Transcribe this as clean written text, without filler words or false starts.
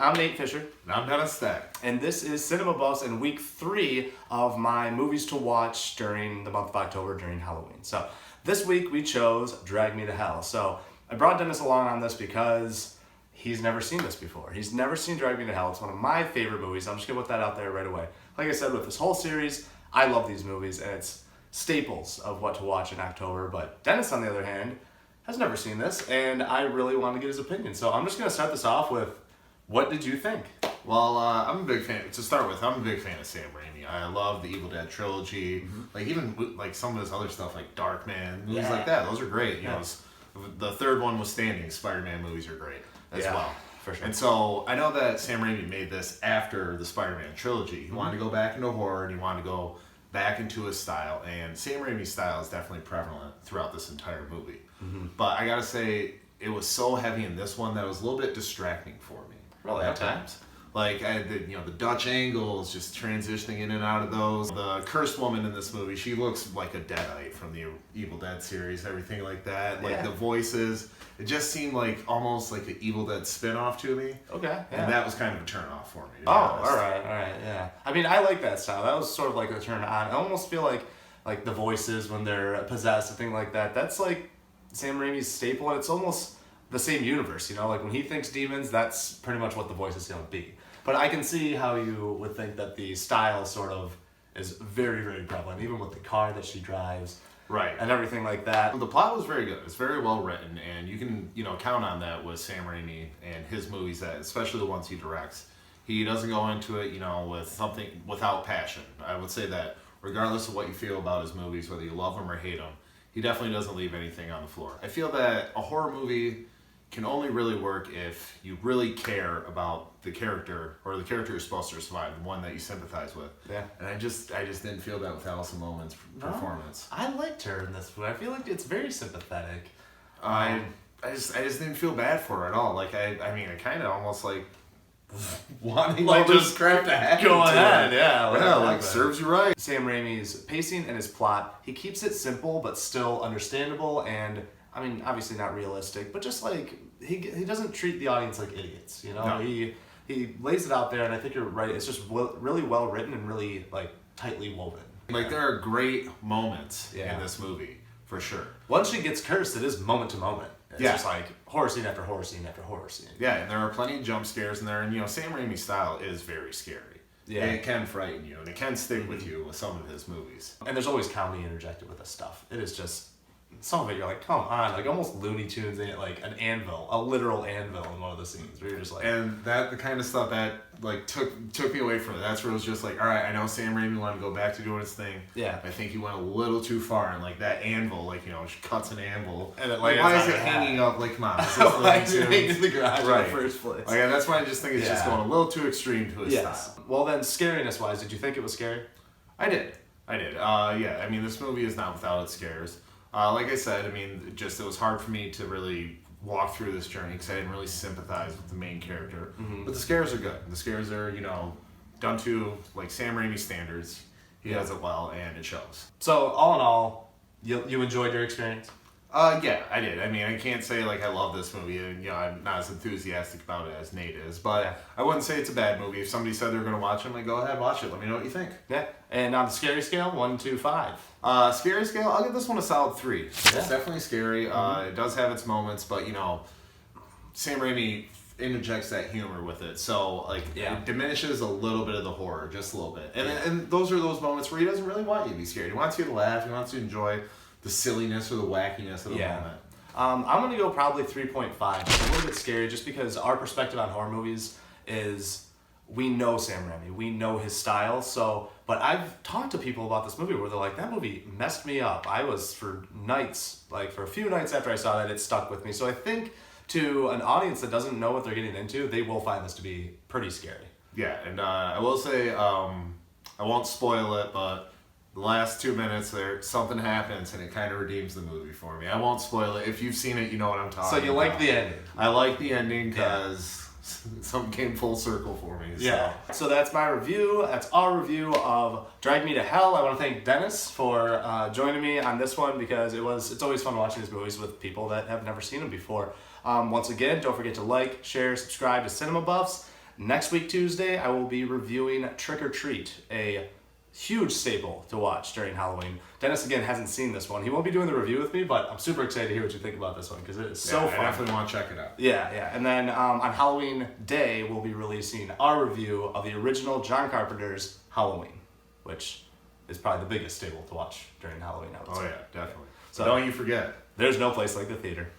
I'm Nate Fisher. And I'm Dennis Stack. And this is Cinema Buffs in week 3 of my movies to watch during the month of October during Halloween. So this week we chose Drag Me to Hell. So I brought Dennis along on this because he's never seen this before. He's never seen Drag Me to Hell. It's one of my favorite movies. I'm just going to put that out there right away. Like I said, with this whole series, I love these movies and it's staples of what to watch in October. But Dennis, on the other hand, has never seen this and I really want to get his opinion. So I'm just going to start this off with, what did you think? Well, I'm a big fan. To start with, I'm a big fan of Sam Raimi. I love the Evil Dead trilogy. Like even like some of his other stuff, like Darkman, movies like that. Those are great. You know, the third one was standing. Spider-Man movies are great as well. For sure. And so I know that Sam Raimi made this after the Spider-Man trilogy. He wanted to go back into horror and he wanted to go back into his style. And Sam Raimi's style is definitely prevalent throughout this entire movie. But I gotta say, it was so heavy in this one that it was a little bit distracting for me. Really? At times. Like, the Dutch angles, just transitioning in and out of those. The cursed woman in this movie, she looks like a Deadite from the Evil Dead series, everything like that. Like, the voices, it just seemed like almost like an Evil Dead spin-off to me. Okay. And that was kind of a turn-off for me, to be Oh, honest. all right, yeah. I mean, I like that style. That was sort of like a turn on. I almost feel like the voices when they're possessed and things like that. That's like Sam Raimi's staple, and it's almost the same universe, you know? Like when he thinks demons, that's pretty much what the voice is going to be. But I can see how you would think that the style sort of is very, very prevalent, even with the car that she drives. Right. And everything like that. The plot was very good. It's very well written, and you can, count on that with Sam Raimi and his movies, that especially the ones he directs. He doesn't go into it, with something without passion. I would say that regardless of what you feel about his movies, whether you love them or hate them, he definitely doesn't leave anything on the floor. I feel that a horror movie can only really work if you really care about the character, or the character you're supposed to survive, the one that you sympathize with. Yeah. And I just didn't feel that with Allison Lohman's performance. I liked her in this movie. I feel like it's very sympathetic. I just didn't feel bad for her at all. Like I kind of almost like wanting Like, just crap to happen. Go to ahead, her. yeah. Like serves you right. Sam Raimi's pacing and his plot, he keeps it simple but still understandable and, I mean, obviously not realistic, but just like, he doesn't treat the audience like idiots, No. He lays it out there, and I think you're right, it's just really well written and really, like, tightly woven. Like there are great moments in this movie, for sure. Once she gets cursed, it is moment to moment. It's Yeah. just like horror scene after horror scene after horror scene. Yeah, and there are plenty of jump scares in there, and Sam Raimi's style is very scary. Yeah. And it can frighten you, and it can stick with you with some of his movies. And there's always comedy interjected with this stuff. It is just, some of it you're like, come on, like almost Looney Tunes in it, like an anvil, a literal anvil in one of the scenes where you're just like... And that, the kind of stuff that like took me away from it. That's where it was just like, all right, I know Sam Raimi wanted to go back to doing his thing. Yeah. I think he went a little too far, and like that anvil, like, she cuts an anvil. And it, like, like, why it's is it not hanging up? Like, come on. Is this Why Looney is it Tunes? hanging in the garage in the first place? Like, that's why I just think it's just going a little too extreme to his style. Well then, scariness-wise, did you think it was scary? I did. Yeah, I mean, this movie is not without its scares. Like I said, I mean, it was hard for me to really walk through this journey because I didn't really sympathize with the main character. But the scares are good. The scares are, done to, like, Sam Raimi standards. He does it well, and it shows. So, all in all, you enjoyed your experience? Yeah, I did. I mean, I can't say, like, I love this movie, and, I'm not as enthusiastic about it as Nate is, but I wouldn't say it's a bad movie. If somebody said they were going to watch it, I'm like, go ahead, watch it. Let me know what you think. Yeah. And on the scary scale, 1 to 5? Scary scale, I'll give this one a solid 3. It's definitely scary. It does have its moments, but, Sam Raimi interjects that humor with it, so it diminishes a little bit of the horror, just a little bit. And those are those moments where he doesn't really want you to be scared. He wants you to laugh. He wants you to enjoy the silliness or the wackiness of the moment. I'm going to go probably 3.5. It's a little bit scary just because our perspective on horror movies is we know Sam Raimi. We know his style. But I've talked to people about this movie where they're like, that movie messed me up. I was for a few nights after I saw that, it stuck with me. So I think to an audience that doesn't know what they're getting into, they will find this to be pretty scary. Yeah, and I will say, I won't spoil it, but the last 2 minutes there, something happens and it kind of redeems the movie for me. I won't spoil it. If you've seen it, you know what I'm talking about. So you like the ending? I like the ending because something came full circle for me. So. Yeah. So that's my review. That's our review of Drag Me to Hell. I want to thank Dennis for joining me on this one because it's always fun watching these movies with people that have never seen them before. Once again, don't forget to like, share, subscribe to Cinema Buffs. Next week, Tuesday, I will be reviewing Trick or Treat, a huge staple to watch during Halloween. Dennis, again, hasn't seen this one. He won't be doing the review with me, but I'm super excited to hear what you think about this one because it is so fun. I definitely want to check it out. Yeah. And then on Halloween Day, we'll be releasing our review of the original John Carpenter's Halloween, which is probably the biggest staple to watch during Halloween, I would say. Oh, yeah, definitely. So don't you forget. There's no place like the theater.